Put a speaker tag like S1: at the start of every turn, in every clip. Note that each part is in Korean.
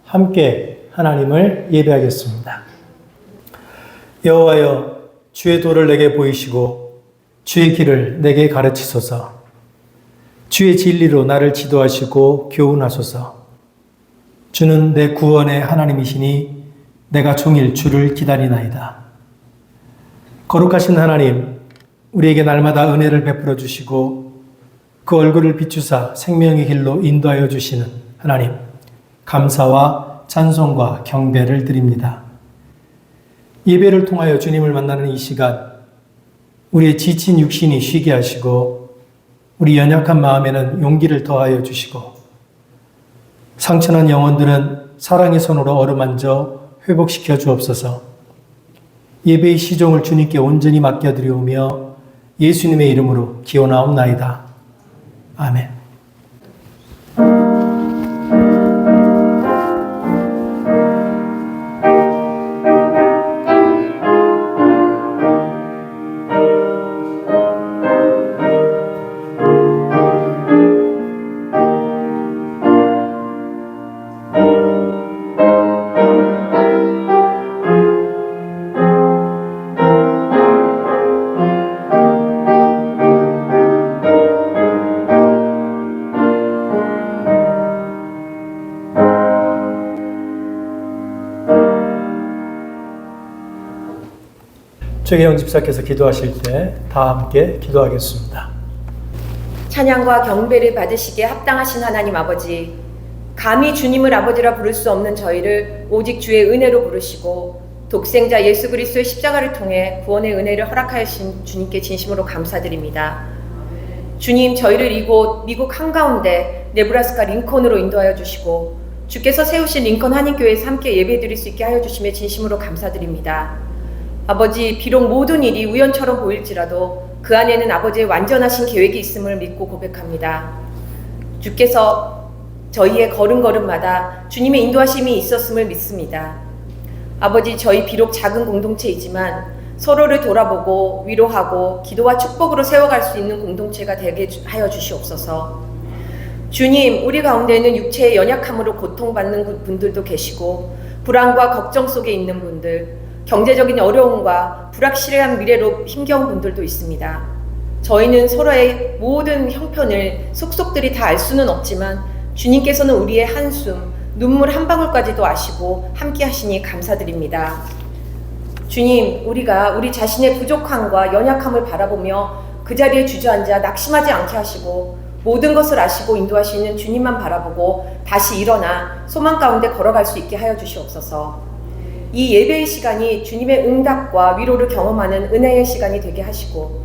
S1: 함께 하나님을 예배하겠습니다. 여호와여, 주의 도를 내게 보이시고 주의 길을 내게 가르치소서. 주의 진리로 나를 지도하시고 교훈하소서. 주는 내 구원의 하나님이시니 내가 종일 주를 기다리나이다. 거룩하신 하나님, 우리에게 날마다 은혜를 베풀어 주시고 그 얼굴을 비추사 생명의 길로 인도하여 주시는 하나님, 감사와 찬송과 경배를 드립니다. 예배를 통하여 주님을 만나는 이 시간, 우리의 지친 육신이 쉬게 하시고 우리 연약한 마음에는 용기를 더하여 주시고 상처난 영혼들은 사랑의 손으로 어루만져 회복시켜 주옵소서. 예배의 시종을 주님께 온전히 맡겨드리오며 예수님의 이름으로 기원하옵나이다. 아멘. 최계영 집사께서 기도하실 때 다 함께 기도하겠습니다.
S2: 찬양과 경배를 받으시기에 합당하신 하나님 아버지, 감히 주님을 아버지라 부를 수 없는 저희를 오직 주의 은혜로 부르시고 독생자 예수 그리스도의 십자가를 통해 구원의 은혜를 허락하신 주님께 진심으로 감사드립니다. 주님, 저희를 이곳 미국 한가운데 네브라스카 링컨으로 인도하여 주시고 주께서 세우신 링컨 한인교회에서 함께 예배드릴 수 있게 하여 주심에 진심으로 감사드립니다. 아버지, 비록 모든 일이 우연처럼 보일지라도 그 안에는 아버지의 완전하신 계획이 있음을 믿고 고백합니다. 주께서 저희의 걸음걸음마다 주님의 인도하심이 있었음을 믿습니다. 아버지, 저희 비록 작은 공동체이지만 서로를 돌아보고 위로하고 기도와 축복으로 세워갈 수 있는 공동체가 되게 하여 주시옵소서. 주님, 우리 가운데는 육체의 연약함으로 고통받는 분들도 계시고 불안과 걱정 속에 있는 분들, 경제적인 어려움과 불확실한 미래로 힘겨운 분들도 있습니다. 저희는 서로의 모든 형편을 속속들이 다 알 수는 없지만 주님께서는 우리의 한숨, 눈물 한 방울까지도 아시고 함께 하시니 감사드립니다. 주님, 우리가 우리 자신의 부족함과 연약함을 바라보며 그 자리에 주저앉아 낙심하지 않게 하시고 모든 것을 아시고 인도하시는 주님만 바라보고 다시 일어나 소망 가운데 걸어갈 수 있게 하여 주시옵소서. 이 예배의 시간이 주님의 응답과 위로를 경험하는 은혜의 시간이 되게 하시고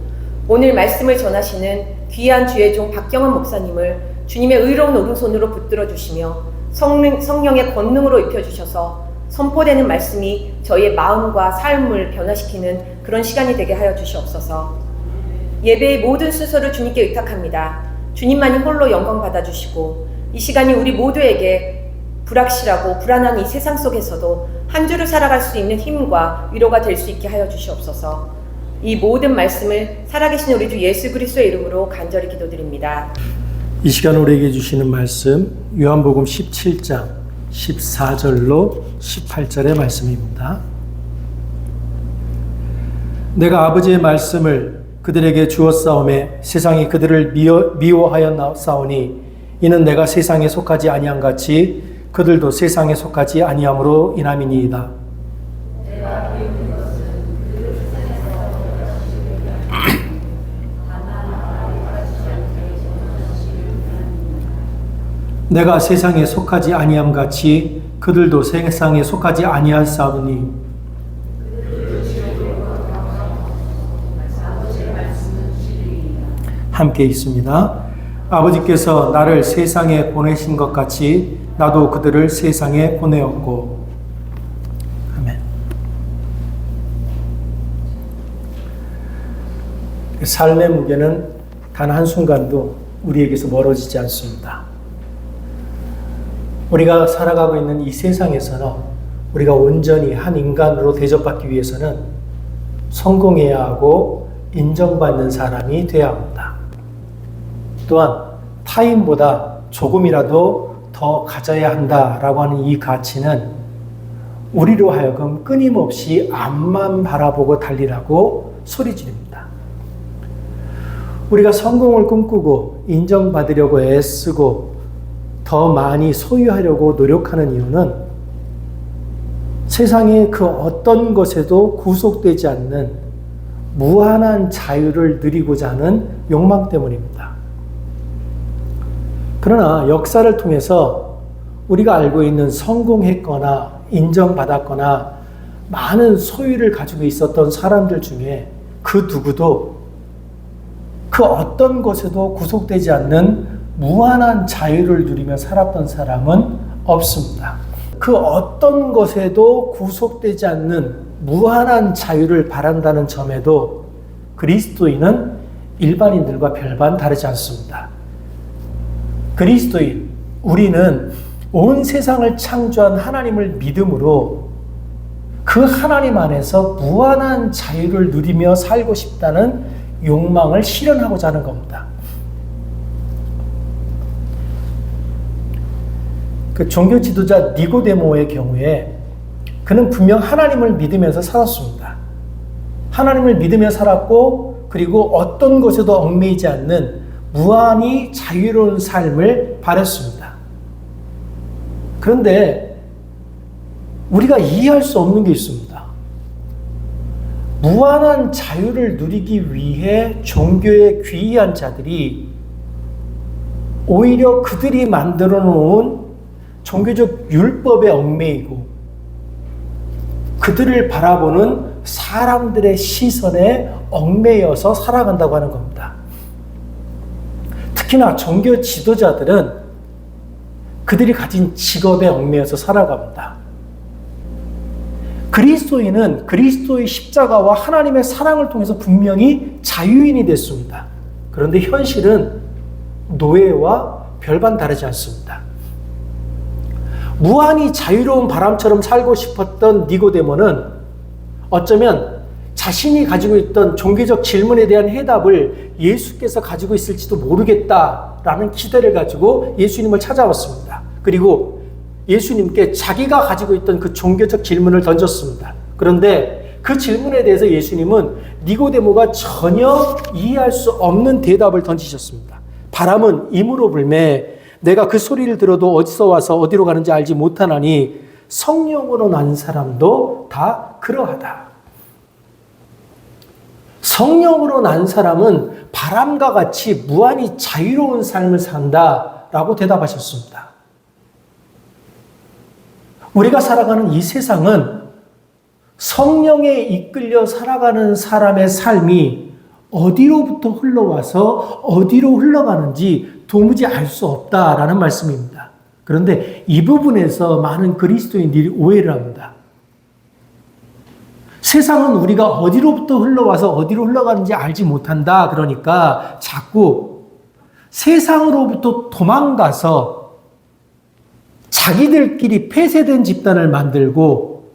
S2: 오늘 말씀을 전하시는 귀한 주의 종 박경은 목사님을 주님의 의로운 오른손으로 붙들어 주시며 성령의 권능으로 입혀주셔서 선포되는 말씀이 저희의 마음과 삶을 변화시키는 그런 시간이 되게 하여 주시옵소서. 예배의 모든 순서를 주님께 의탁합니다. 주님만이 홀로 영광 받아주시고 이 시간이 우리 모두에게 불확실하고 불안한 이 세상 속에서도 한 주를 살아갈 수 있는 힘과 위로가 될 수 있게 하여 주시옵소서. 이 모든 말씀을 살아계신 우리 주 예수 그리스도의 이름으로 간절히 기도드립니다.
S1: 이 시간 우리에게 주시는 말씀 요한복음 17장 14절로 18절의 말씀입니다. 내가 아버지의 말씀을 그들에게 주었사오매 세상이 그들을 미워하였사오니 이는 내가 세상에 속하지 아니한 같이 그들도 세상에 속하지 아니함으로 인함이니이다. 내가 세상에 속하지 아니함 같이 그들도 세상에 속하지 아니하사오니 함께 있습니다. 아버지께서 나를 세상에 보내신 것 같이 나도 그들을 세상에 보내었고. 아멘. 삶의 무게는 단 한순간도 우리에게서 멀어지지 않습니다. 우리가 살아가고 있는 이 세상에서는 우리가 온전히 한 인간으로 대접받기 위해서는 성공해야 하고 인정받는 사람이 되어야 합니다. 또한 타인보다 조금이라도 더 더 가져야 한다라고 하는 이 가치는 우리로 하여금 끊임없이 앞만 바라보고 달리라고 소리 지릅니다. 우리가 성공을 꿈꾸고 인정받으려고 애쓰고 더 많이 소유하려고 노력하는 이유는 세상의 그 어떤 것에도 구속되지 않는 무한한 자유를 누리고자 하는 욕망 때문입니다. 그러나 역사를 통해서 우리가 알고 있는 성공했거나 인정받았거나 많은 소유를 가지고 있었던 사람들 중에 그 누구도 그 어떤 것에도 구속되지 않는 무한한 자유를 누리며 살았던 사람은 없습니다. 그 어떤 것에도 구속되지 않는 무한한 자유를 바란다는 점에도 그리스도인은 일반인들과 별반 다르지 않습니다. 그리스도인, 우리는 온 세상을 창조한 하나님을 믿음으로 그 하나님 안에서 무한한 자유를 누리며 살고 싶다는 욕망을 실현하고자 하는 겁니다. 그 종교 지도자 니고데모의 경우에 그는 분명 하나님을 믿으면서 살았습니다. 하나님을 믿으며 살았고 그리고 어떤 것에도 얽매이지 않는 무한히 자유로운 삶을 바랬습니다. 그런데 우리가 이해할 수 없는 게 있습니다. 무한한 자유를 누리기 위해 종교에 귀의한 자들이 오히려 그들이 만들어 놓은 종교적 율법에 얽매이고 그들을 바라보는 사람들의 시선에 얽매여서 살아간다고 하는 겁니다. 특히나 종교 지도자들은 그들이 가진 직업에 얽매여서 살아갑니다. 그리스도인은 그리스도의 십자가와 하나님의 사랑을 통해서 분명히 자유인이 됐습니다. 그런데 현실은 노예와 별반 다르지 않습니다. 무한히 자유로운 바람처럼 살고 싶었던 니고데모는 어쩌면 자신이 가지고 있던 종교적 질문에 대한 해답을 예수께서 가지고 있을지도 모르겠다라는 기대를 가지고 예수님을 찾아왔습니다. 그리고 예수님께 자기가 가지고 있던 그 종교적 질문을 던졌습니다. 그런데 그 질문에 대해서 예수님은 니고데모가 전혀 이해할 수 없는 대답을 던지셨습니다. 바람은 임으로 불매 내가 그 소리를 들어도 어디서 와서 어디로 가는지 알지 못하나니 성령으로 난 사람도 다 그러하다. 성령으로 난 사람은 바람과 같이 무한히 자유로운 삶을 산다라고 대답하셨습니다. 우리가 살아가는 이 세상은 성령에 이끌려 살아가는 사람의 삶이 어디로부터 흘러와서 어디로 흘러가는지 도무지 알 수 없다라는 말씀입니다. 그런데 이 부분에서 많은 그리스도인들이 오해를 합니다. 세상은 우리가 어디로부터 흘러와서 어디로 흘러가는지 알지 못한다. 그러니까 자꾸 세상으로부터 도망가서 자기들끼리 폐쇄된 집단을 만들고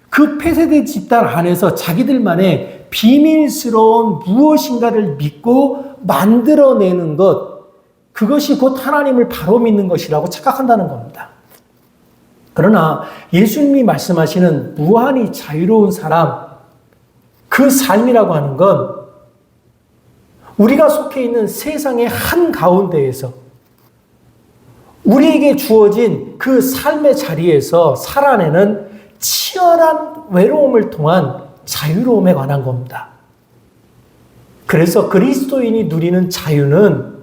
S1: 그 폐쇄된 집단 안에서 자기들만의 비밀스러운 무엇인가를 믿고 만들어내는 것, 그것이 곧 하나님을 바로 믿는 것이라고 착각한다는 겁니다. 그러나 예수님이 말씀하시는 무한히 자유로운 사람, 그 삶이라고 하는 건 우리가 속해 있는 세상의 한가운데에서 우리에게 주어진 그 삶의 자리에서 살아내는 치열한 외로움을 통한 자유로움에 관한 겁니다. 그래서 그리스도인이 누리는 자유는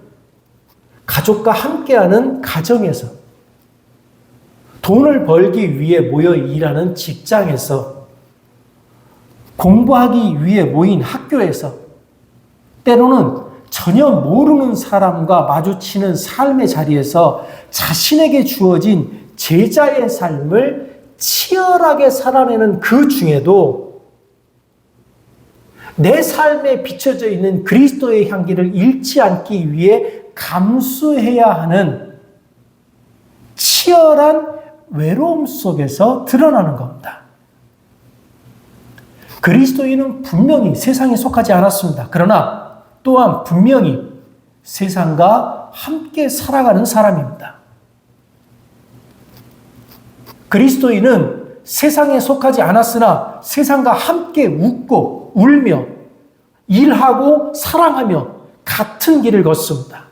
S1: 가족과 함께하는 가정에서, 돈을 벌기 위해 모여 일하는 직장에서, 공부하기 위해 모인 학교에서, 때로는 전혀 모르는 사람과 마주치는 삶의 자리에서 자신에게 주어진 제자의 삶을 치열하게 살아내는 그 중에도 내 삶에 비춰져 있는 그리스도의 향기를 잃지 않기 위해 감수해야 하는 치열한 외로움 속에서 드러나는 겁니다. 그리스도인은 분명히 세상에 속하지 않았습니다. 그러나 또한 분명히 세상과 함께 살아가는 사람입니다. 그리스도인은 세상에 속하지 않았으나 세상과 함께 웃고 울며 일하고 사랑하며 같은 길을 걷습니다.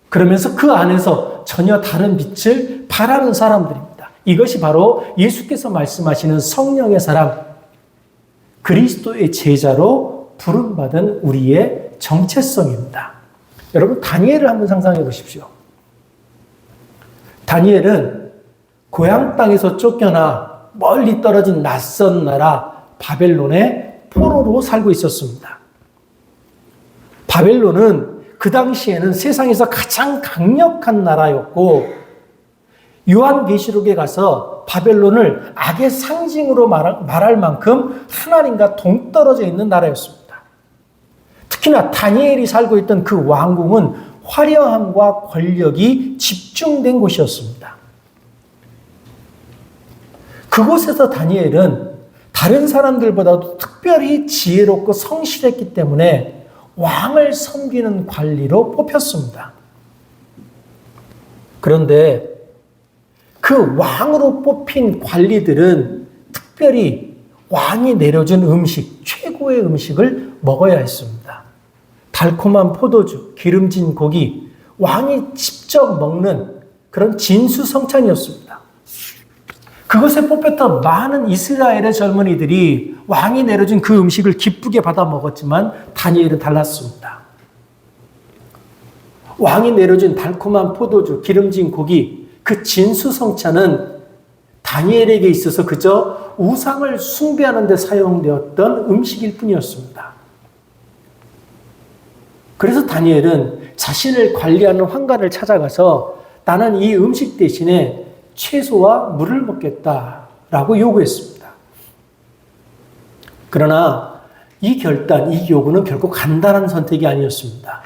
S1: 그러면서 그 안에서 전혀 다른 빛을 발하는 사람들입니다. 이것이 바로 예수께서 말씀하시는 성령의 사람, 그리스도의 제자로 부름받은 우리의 정체성입니다. 여러분, 다니엘을 한번 상상해 보십시오. 다니엘은 고향 땅에서 쫓겨나 멀리 떨어진 낯선 나라 바벨론의 포로로 살고 있었습니다. 바벨론은 그 당시에는 세상에서 가장 강력한 나라였고, 요한계시록에 가서 바벨론을 악의 상징으로 말할 만큼 하나님과 동떨어져 있는 나라였습니다. 특히나 다니엘이 살고 있던 그 왕궁은 화려함과 권력이 집중된 곳이었습니다. 그곳에서 다니엘은 다른 사람들보다도 특별히 지혜롭고 성실했기 때문에 왕을 섬기는 관리로 뽑혔습니다. 그런데 그 왕으로 뽑힌 관리들은 특별히 왕이 내려준 음식, 최고의 음식을 먹어야 했습니다. 달콤한 포도주, 기름진 고기, 왕이 직접 먹는 그런 진수성찬이었습니다. 그것에 뽑혔던 많은 이스라엘의 젊은이들이 왕이 내려준 그 음식을 기쁘게 받아 먹었지만 다니엘은 달랐습니다. 왕이 내려준 달콤한 포도주, 기름진 고기, 그 진수성찬은 다니엘에게 있어서 그저 우상을 숭배하는 데 사용되었던 음식일 뿐이었습니다. 그래서 다니엘은 자신을 관리하는 환관을 찾아가서 나는 이 음식 대신에 채소와 물을 먹겠다라고 요구했습니다. 그러나 이 결단, 이 요구는 결코 간단한 선택이 아니었습니다.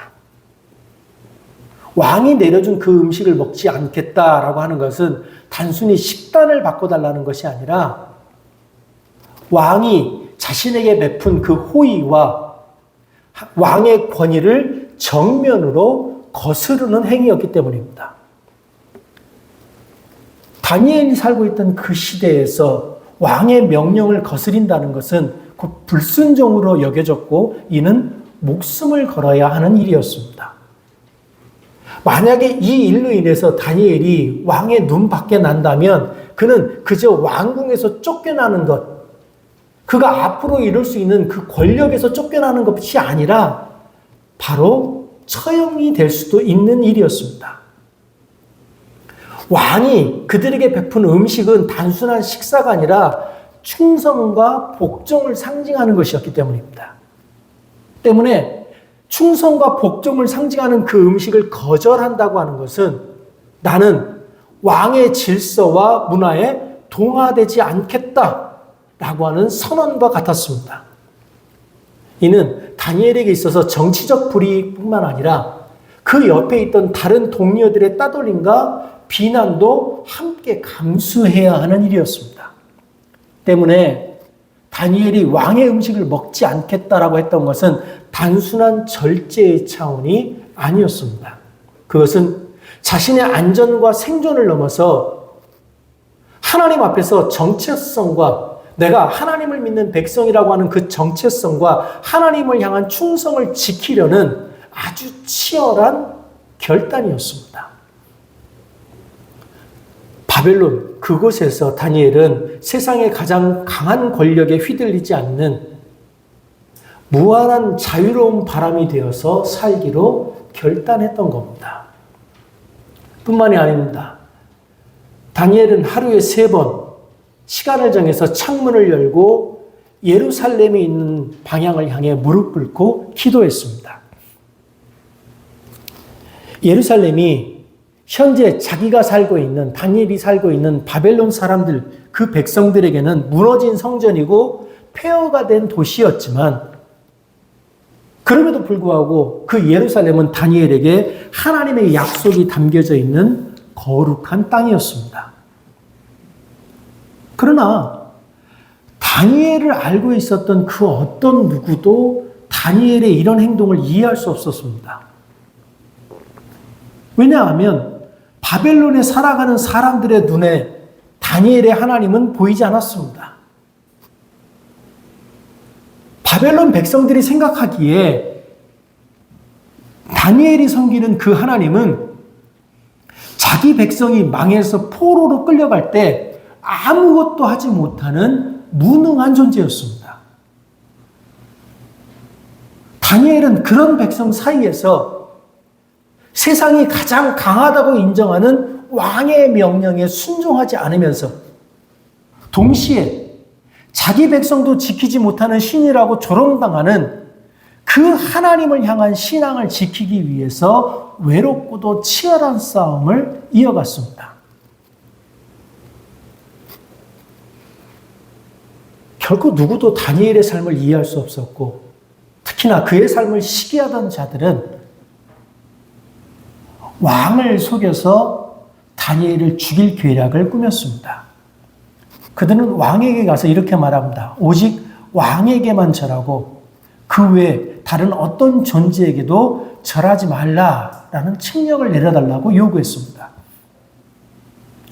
S1: 왕이 내려준 그 음식을 먹지 않겠다라고 하는 것은 단순히 식단을 바꿔달라는 것이 아니라 왕이 자신에게 베푼 그 호의와 왕의 권위를 정면으로 거스르는 행위였기 때문입니다. 다니엘이 살고 있던 그 시대에서 왕의 명령을 거스린다는 것은 곧 불순종으로 여겨졌고 이는 목숨을 걸어야 하는 일이었습니다. 만약에 이 일로 인해서 다니엘이 왕의 눈 밖에 난다면 그는 그저 왕궁에서 쫓겨나는 것, 그가 앞으로 이룰 수 있는 그 권력에서 쫓겨나는 것이 아니라 바로 처형이 될 수도 있는 일이었습니다. 왕이 그들에게 베푼 음식은 단순한 식사가 아니라 충성과 복종을 상징하는 것이었기 때문입니다. 때문에 충성과 복종을 상징하는 그 음식을 거절한다고 하는 것은 나는 왕의 질서와 문화에 동화되지 않겠다라고 하는 선언과 같았습니다. 이는 다니엘에게 있어서 정치적 불이익뿐만 아니라 그 옆에 있던 다른 동료들의 따돌림과 비난도 함께 감수해야 하는 일이었습니다. 때문에 다니엘이 왕의 음식을 먹지 않겠다라고 했던 것은 단순한 절제의 차원이 아니었습니다. 그것은 자신의 안전과 생존을 넘어서 하나님 앞에서 정체성과 내가 하나님을 믿는 백성이라고 하는 그 정체성과 하나님을 향한 충성을 지키려는 아주 치열한 결단이었습니다. 바벨론 그곳에서 다니엘은 세상의 가장 강한 권력에 휘둘리지 않는 무한한 자유로운 바람이 되어서 살기로 결단했던 겁니다. 뿐만이 아닙니다. 다니엘은 하루에 3번 시간을 정해서 창문을 열고 예루살렘에 있는 방향을 향해 무릎 꿇고 기도했습니다. 예루살렘이 현재 자기가 살고 있는, 다니엘이 살고 있는 바벨론 사람들, 그 백성들에게는 무너진 성전이고 폐허가 된 도시였지만 그럼에도 불구하고 그 예루살렘은 다니엘에게 하나님의 약속이 담겨져 있는 거룩한 땅이었습니다. 그러나 다니엘을 알고 있었던 그 어떤 누구도 다니엘의 이런 행동을 이해할 수 없었습니다. 왜냐하면 바벨론에 살아가는 사람들의 눈에 다니엘의 하나님은 보이지 않았습니다. 바벨론 백성들이 생각하기에 다니엘이 섬기는 그 하나님은 자기 백성이 망해서 포로로 끌려갈 때 아무것도 하지 못하는 무능한 존재였습니다. 다니엘은 그런 백성 사이에서 세상이 가장 강하다고 인정하는 왕의 명령에 순종하지 않으면서 동시에 자기 백성도 지키지 못하는 신이라고 조롱당하는 그 하나님을 향한 신앙을 지키기 위해서 외롭고도 치열한 싸움을 이어갔습니다. 결코 누구도 다니엘의 삶을 이해할 수 없었고, 특히나 그의 삶을 시기하던 자들은 왕을 속여서 다니엘을 죽일 계략을 꾸몄습니다. 그들은 왕에게 가서 이렇게 말합니다. 오직 왕에게만 절하고 그 외에 다른 어떤 존재에게도 절하지 말라라는 칙령을 내려달라고 요구했습니다.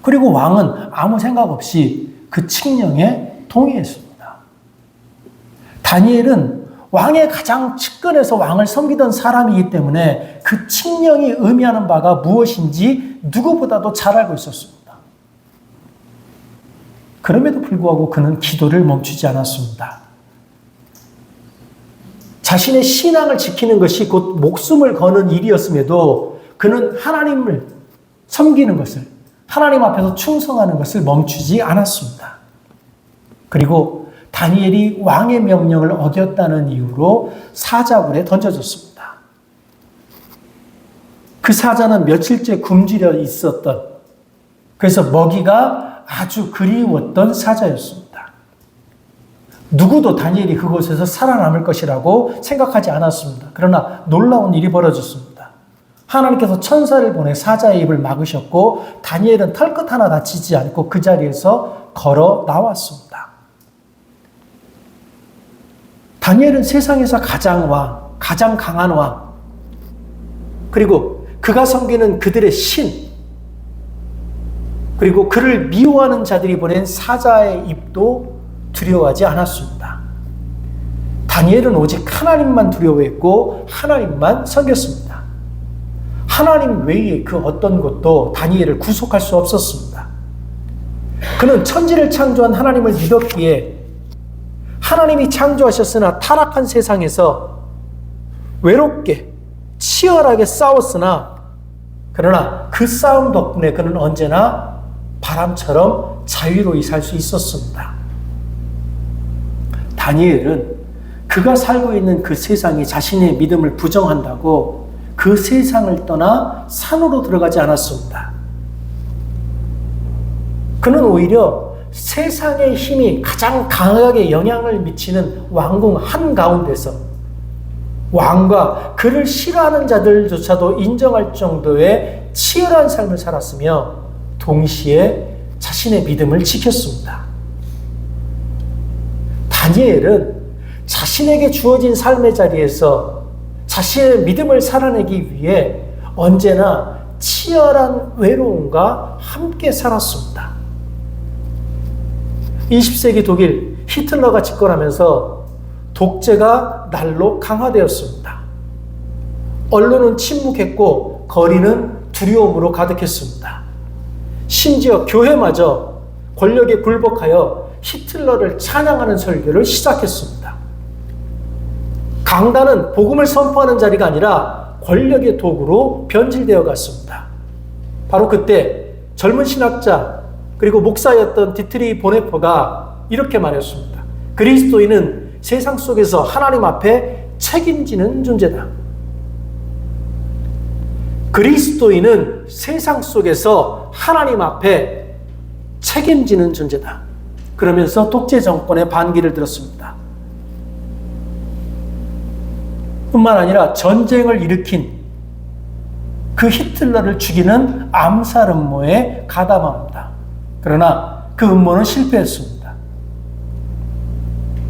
S1: 그리고 왕은 아무 생각 없이 그 칙령에 동의했습니다. 다니엘은 왕의 가장 측근에서 왕을 섬기던 사람이기 때문에 그 칙령이 의미하는 바가 무엇인지 누구보다도 잘 알고 있었습니다. 그럼에도 불구하고 그는 기도를 멈추지 않았습니다. 자신의 신앙을 지키는 것이 곧 목숨을 거는 일이었음에도 그는 하나님을 섬기는 것을, 하나님 앞에서 충성하는 것을 멈추지 않았습니다. 그리고 다니엘이 왕의 명령을 어겼다는 이유로 사자굴에 던져졌습니다. 그 사자는 며칠째 굶주려 있었던, 그래서 먹이가 아주 그리웠던 사자였습니다. 누구도 다니엘이 그곳에서 살아남을 것이라고 생각하지 않았습니다. 그러나 놀라운 일이 벌어졌습니다. 하나님께서 천사를 보내 사자의 입을 막으셨고 다니엘은 털끝 하나 다치지 않고 그 자리에서 걸어 나왔습니다. 다니엘은 세상에서 가장 강한 왕, 그리고 그가 섬기는 그들의 신, 그리고 그를 미워하는 자들이 보낸 사자의 입도 두려워하지 않았습니다. 다니엘은 오직 하나님만 두려워했고 하나님만 섬겼습니다. 하나님 외에 그 어떤 것도 다니엘을 구속할 수 없었습니다. 그는 천지를 창조한 하나님을 믿었기에 하나님이 창조하셨으나 타락한 세상에서 외롭게 치열하게 싸웠으나 그러나 그 싸움 덕분에 그는 언제나 바람처럼 자유로이 살 수 있었습니다. 다니엘은 그가 살고 있는 그 세상이 자신의 믿음을 부정한다고 그 세상을 떠나 산으로 들어가지 않았습니다. 그는 오히려 세상의 힘이 가장 강하게 영향을 미치는 왕궁 한가운데서 왕과 그를 싫어하는 자들조차도 인정할 정도의 치열한 삶을 살았으며 동시에 자신의 믿음을 지켰습니다. 다니엘은 자신에게 주어진 삶의 자리에서 자신의 믿음을 살아내기 위해 언제나 치열한 외로움과 함께 살았습니다. 20세기 독일 히틀러가 집권하면서 독재가 날로 강화되었습니다. 언론은 침묵했고 거리는 두려움으로 가득했습니다. 심지어 교회마저 권력에 굴복하여 히틀러를 찬양하는 설교를 시작했습니다. 강단은 복음을 선포하는 자리가 아니라 권력의 도구로 변질되어 갔습니다. 바로 그때 젊은 신학자 그리고 목사였던 디트리 보네퍼가 이렇게 말했습니다. 그리스도인은 세상 속에서 하나님 앞에 책임지는 존재다. 그리스도인은 세상 속에서 하나님 앞에 책임지는 존재다. 그러면서 독재 정권의 반기를 들었습니다. 뿐만 아니라 전쟁을 일으킨 그 히틀러를 죽이는 암살 음모에 가담합니다. 그러나 그 음모는 실패했습니다.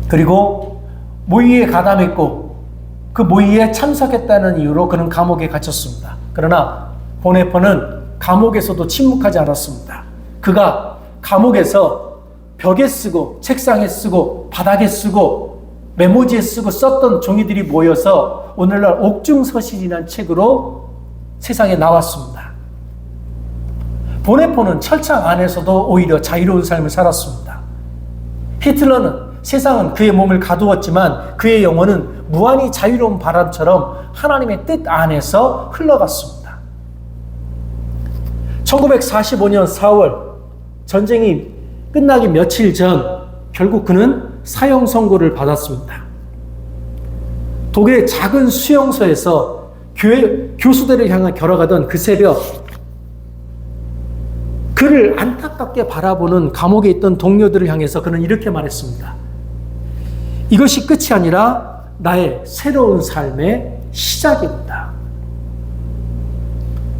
S1: 그리고 모의에 가담했고 그 모의에 참석했다는 이유로 그는 감옥에 갇혔습니다. 그러나 보네퍼는 감옥에서도 침묵하지 않았습니다. 그가 감옥에서 벽에 쓰고 책상에 쓰고 바닥에 쓰고 메모지에 쓰고 썼던 종이들이 모여서 오늘날 옥중서실이라는 책으로 세상에 나왔습니다. 보네포는 철창 안에서도 오히려 자유로운 삶을 살았습니다. 히틀러는 세상은 그의 몸을 가두었지만 그의 영혼은 무한히 자유로운 바람처럼 하나님의 뜻 안에서 흘러갔습니다. 1945년 4월 전쟁이 끝나기 며칠 전 결국 그는 사형 선고를 받았습니다. 독일의 작은 수용소에서 교회 교수들을 향해 걸어가던 그 새벽, 그를 안타깝게 바라보는 감옥에 있던 동료들을 향해서 그는 이렇게 말했습니다. 이것이 끝이 아니라 나의 새로운 삶의 시작입니다.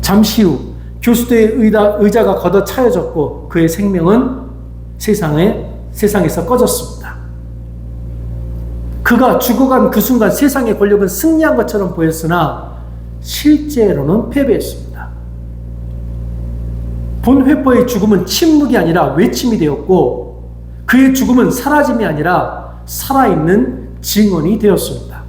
S1: 잠시 후 교수들의 의자가 걷어차여졌고 그의 생명은 세상에서 꺼졌습니다. 그가 죽어간 그 순간 세상의 권력은 승리한 것처럼 보였으나 실제로는 패배했습니다. 본회포의 죽음은 침묵이 아니라 외침이 되었고 그의 죽음은 사라짐이 아니라 살아있는 증언이 되었습니다.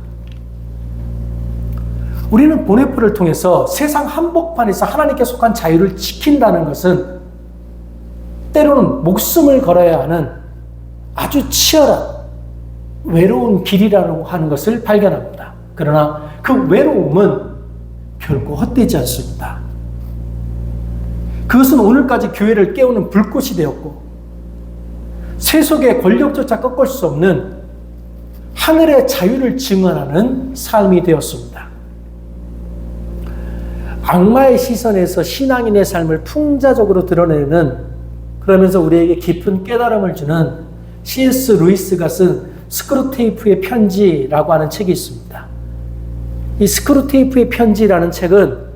S1: 우리는 본회포를 통해서 세상 한복판에서 하나님께 속한 자유를 지킨다는 것은 때로는 목숨을 걸어야 하는 아주 치열한 외로운 길이라고 하는 것을 발견합니다. 그러나 그 외로움은 결코 헛되지 않습니다. 그것은 오늘까지 교회를 깨우는 불꽃이 되었고 세속의 권력조차 꺾을 수 없는 하늘의 자유를 증언하는 삶이 되었습니다. 악마의 시선에서 신앙인의 삶을 풍자적으로 드러내는, 그러면서 우리에게 깊은 깨달음을 주는 C.S. 루이스가 쓴 스크루테이프의 편지라고 하는 책이 있습니다. 이 스크루테이프의 편지라는 책은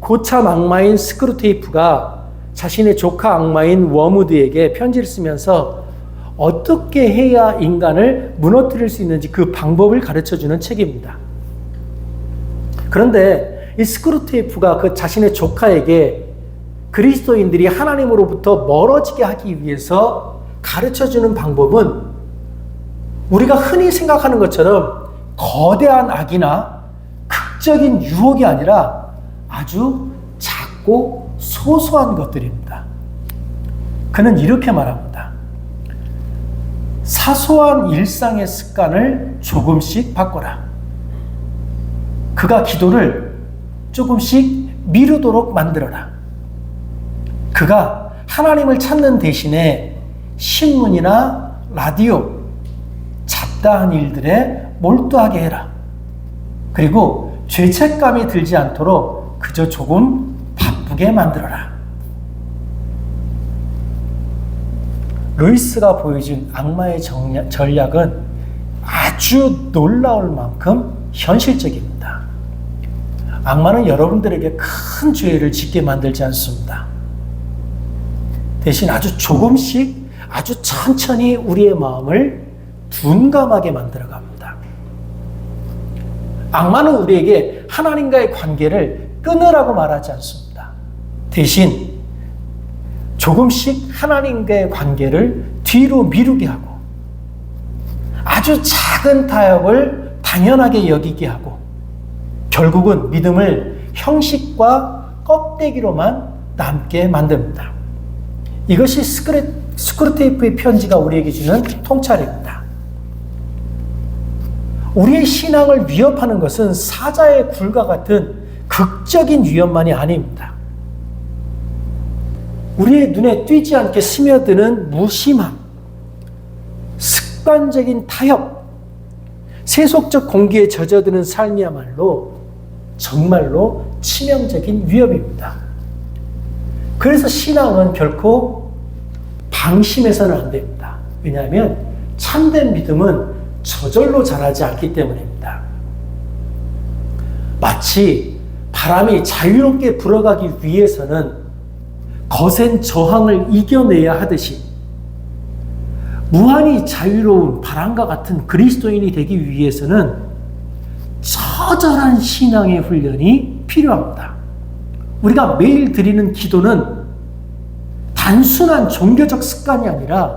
S1: 고참 악마인 스크루테이프가 자신의 조카 악마인 워무드에게 편지를 쓰면서 어떻게 해야 인간을 무너뜨릴 수 있는지 그 방법을 가르쳐주는 책입니다. 그런데 이 스크루테이프가 그 자신의 조카에게 그리스도인들이 하나님으로부터 멀어지게 하기 위해서 가르쳐주는 방법은 우리가 흔히 생각하는 것처럼 거대한 악이나 극적인 유혹이 아니라 아주 작고 소소한 것들입니다. 그는 이렇게 말합니다. 사소한 일상의 습관을 조금씩 바꿔라. 그가 기도를 조금씩 미루도록 만들어라. 그가 하나님을 찾는 대신에 신문이나 라디오, 잡다한 일들에 몰두하게 해라. 그리고 죄책감이 들지 않도록 그저 조금 바쁘게 만들어라. 루이스가 보여준 악마의 전략은 아주 놀라울 만큼 현실적입니다. 악마는 여러분들에게 큰 죄를 짓게 만들지 않습니다. 대신 아주 조금씩 아주 천천히 우리의 마음을 둔감하게 만들어갑니다. 악마는 우리에게 하나님과의 관계를 끊으라고 말하지 않습니다. 대신 조금씩 하나님과의 관계를 뒤로 미루게 하고 아주 작은 타협을 당연하게 여기게 하고 결국은 믿음을 형식과 껍데기로만 남게 만듭니다. 이것이 스크루테이프의 편지가 우리에게 주는 통찰입니다. 우리의 신앙을 위협하는 것은 사자의 굴과 같은 극적인 위협만이 아닙니다. 우리의 눈에 띄지 않게 스며드는 무심함, 습관적인 타협, 세속적 공기에 젖어드는 삶이야말로 정말로 치명적인 위협입니다. 그래서 신앙은 결코 방심해서는 안 됩니다. 왜냐하면 참된 믿음은 저절로 자라지 않기 때문입니다. 마치 바람이 자유롭게 불어가기 위해서는 거센 저항을 이겨내야 하듯이 무한히 자유로운 바람과 같은 그리스도인이 되기 위해서는 처절한 신앙의 훈련이 필요합니다. 우리가 매일 드리는 기도는 단순한 종교적 습관이 아니라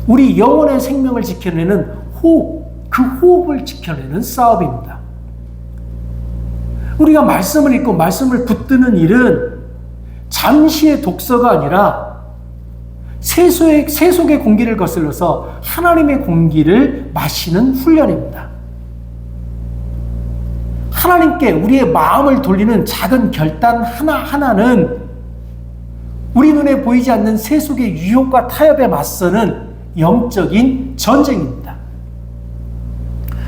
S1: 우리 영혼의 생명을 지켜내는 호흡, 그 호흡을 지켜내는 싸움입니다. 우리가 말씀을 읽고 말씀을 붙드는 일은 잠시의 독서가 아니라 세속의 공기를 거슬러서 하나님의 공기를 마시는 훈련입니다. 하나님께 우리의 마음을 돌리는 작은 결단 하나하나는 우리 눈에 보이지 않는 세속의 유혹과 타협에 맞서는 영적인 전쟁입니다.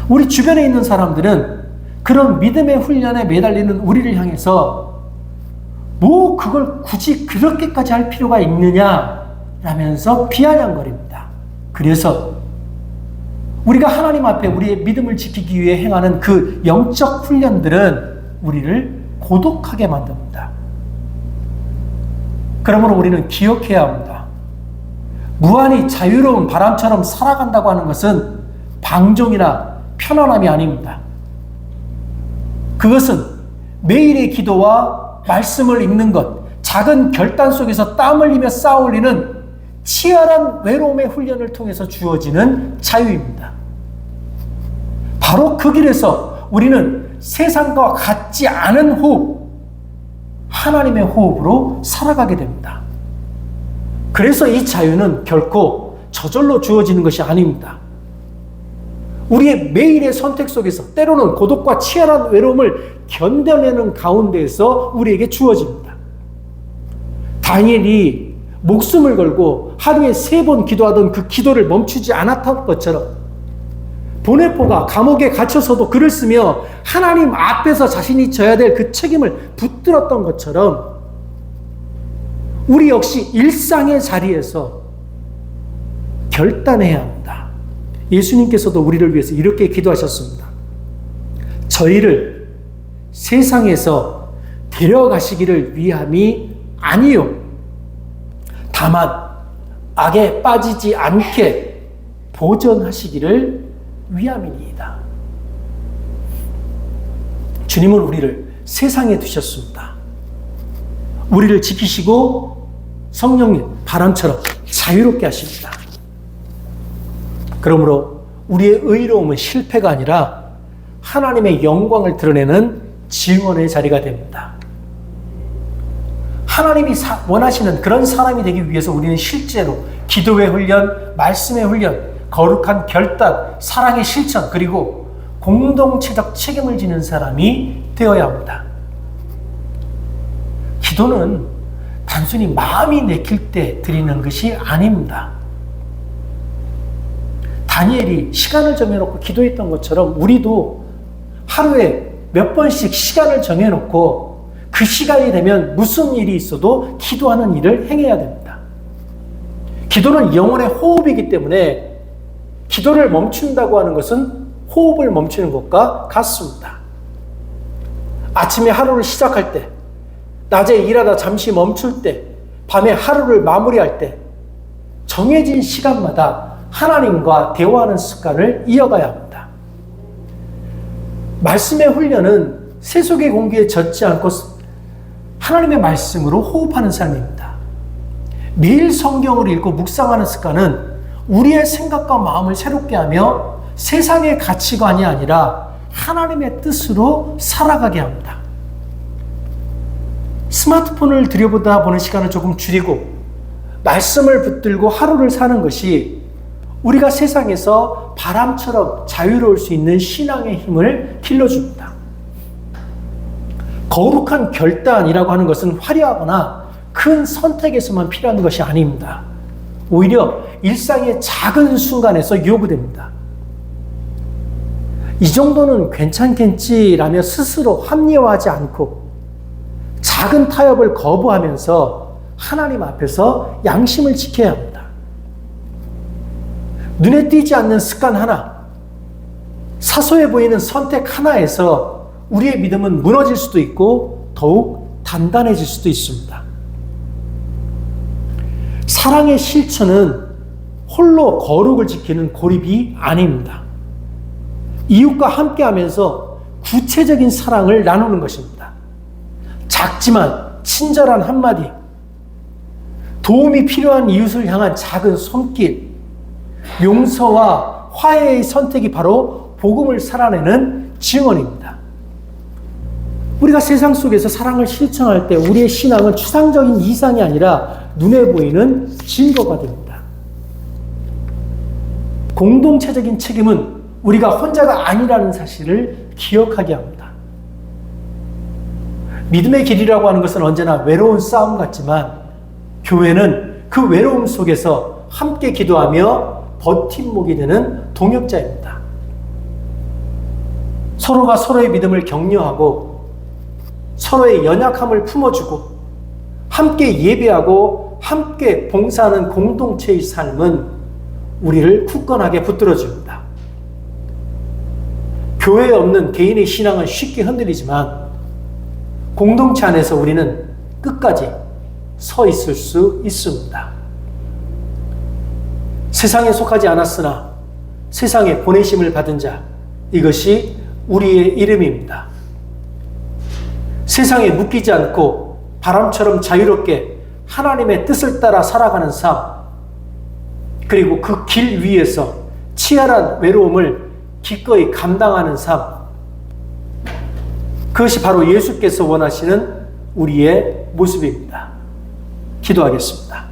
S1: 우리 주변에 있는 사람들은 그런 믿음의 훈련에 매달리는 우리를 향해서 뭐 그걸 굳이 그렇게까지 할 필요가 있느냐 라면서 비아냥거립니다. 그래서 우리가 하나님 앞에 우리의 믿음을 지키기 위해 행하는 그 영적 훈련들은 우리를 고독하게 만듭니다. 그러므로 우리는 기억해야 합니다. 무한히 자유로운 바람처럼 살아간다고 하는 것은 방종이나 편안함이 아닙니다. 그것은 매일의 기도와 말씀을 읽는 것, 작은 결단 속에서 땀 흘리며 쌓아 올리는 치열한 외로움의 훈련을 통해서 주어지는 자유입니다. 바로 그 길에서 우리는 세상과 같지 않은 호흡, 하나님의 호흡으로 살아가게 됩니다. 그래서 이 자유는 결코 저절로 주어지는 것이 아닙니다. 우리의 매일의 선택 속에서 때로는 고독과 치열한 외로움을 견뎌내는 가운데에서 우리에게 주어집니다. 다니엘이 목숨을 걸고 하루에 3번 기도하던 그 기도를 멈추지 않았던 것처럼 보네포가 감옥에 갇혀서도 글을 쓰며 하나님 앞에서 자신이 져야 될 그 책임을 붙들었던 것처럼 우리 역시 일상의 자리에서 결단해야 합니다. 예수님께서도 우리를 위해서 이렇게 기도하셨습니다. 저희를 세상에서 데려가시기를 위함이 아니요, 다만 악에 빠지지 않게 보전하시기를 위함이니이다. 주님은 우리를 세상에 두셨습니다. 우리를 지키시고 성령님 바람처럼 자유롭게 하십니다. 그러므로 우리의 의로움은 실패가 아니라 하나님의 영광을 드러내는 증언의 자리가 됩니다. 하나님이 원하시는 그런 사람이 되기 위해서 우리는 실제로 기도의 훈련, 말씀의 훈련, 거룩한 결단, 사랑의 실천, 그리고 공동체적 책임을 지는 사람이 되어야 합니다. 기도는 단순히 마음이 내킬 때 드리는 것이 아닙니다. 다니엘이 시간을 정해놓고 기도했던 것처럼 우리도 하루에 몇 번씩 시간을 정해놓고 그 시간이 되면 무슨 일이 있어도 기도하는 일을 행해야 됩니다. 기도는 영혼의 호흡이기 때문에 기도를 멈춘다고 하는 것은 호흡을 멈추는 것과 같습니다. 아침에 하루를 시작할 때, 낮에 일하다 잠시 멈출 때, 밤에 하루를 마무리할 때 정해진 시간마다 하나님과 대화하는 습관을 이어가야 합니다. 말씀의 훈련은 세속의 공기에 젖지 않고 하나님의 말씀으로 호흡하는 삶입니다. 매일 성경을 읽고 묵상하는 습관은 우리의 생각과 마음을 새롭게 하며 세상의 가치관이 아니라 하나님의 뜻으로 살아가게 합니다. 스마트폰을 들여보다 보는 시간을 조금 줄이고 말씀을 붙들고 하루를 사는 것이 우리가 세상에서 바람처럼 자유로울 수 있는 신앙의 힘을 길러줍니다. 거룩한 결단이라고 하는 것은 화려하거나 큰 선택에서만 필요한 것이 아닙니다. 오히려 일상의 작은 순간에서 요구됩니다. 이 정도는 괜찮겠지라며 스스로 합리화하지 않고 작은 타협을 거부하면서 하나님 앞에서 양심을 지켜야 합니다. 눈에 띄지 않는 습관 하나, 사소해 보이는 선택 하나에서 우리의 믿음은 무너질 수도 있고 더욱 단단해질 수도 있습니다. 사랑의 실천은 홀로 거룩을 지키는 고립이 아닙니다. 이웃과 함께하면서 구체적인 사랑을 나누는 것입니다. 작지만 친절한 한마디, 도움이 필요한 이웃을 향한 작은 손길, 용서와 화해의 선택이 바로 복음을 살아내는 증언입니다. 우리가 세상 속에서 사랑을 실천할 때 우리의 신앙은 추상적인 이상이 아니라 눈에 보이는 증거가 됩니다. 공동체적인 책임은 우리가 혼자가 아니라는 사실을 기억하게 합니다. 믿음의 길이라고 하는 것은 언제나 외로운 싸움 같지만 교회는 그 외로움 속에서 함께 기도하며 버팀목이 되는 동역자입니다. 서로가 서로의 믿음을 격려하고 서로의 연약함을 품어주고 함께 예배하고 함께 봉사하는 공동체의 삶은 우리를 굳건하게 붙들어줍니다. 교회에 없는 개인의 신앙은 쉽게 흔들리지만 공동체 안에서 우리는 끝까지 서 있을 수 있습니다. 세상에 속하지 않았으나 세상에 보내심을 받은 자, 이것이 우리의 이름입니다. 세상에 묶이지 않고 바람처럼 자유롭게 하나님의 뜻을 따라 살아가는 삶, 그리고 그 길 위에서 치열한 외로움을 기꺼이 감당하는 삶, 그것이 바로 예수께서 원하시는 우리의 모습입니다. 기도하겠습니다.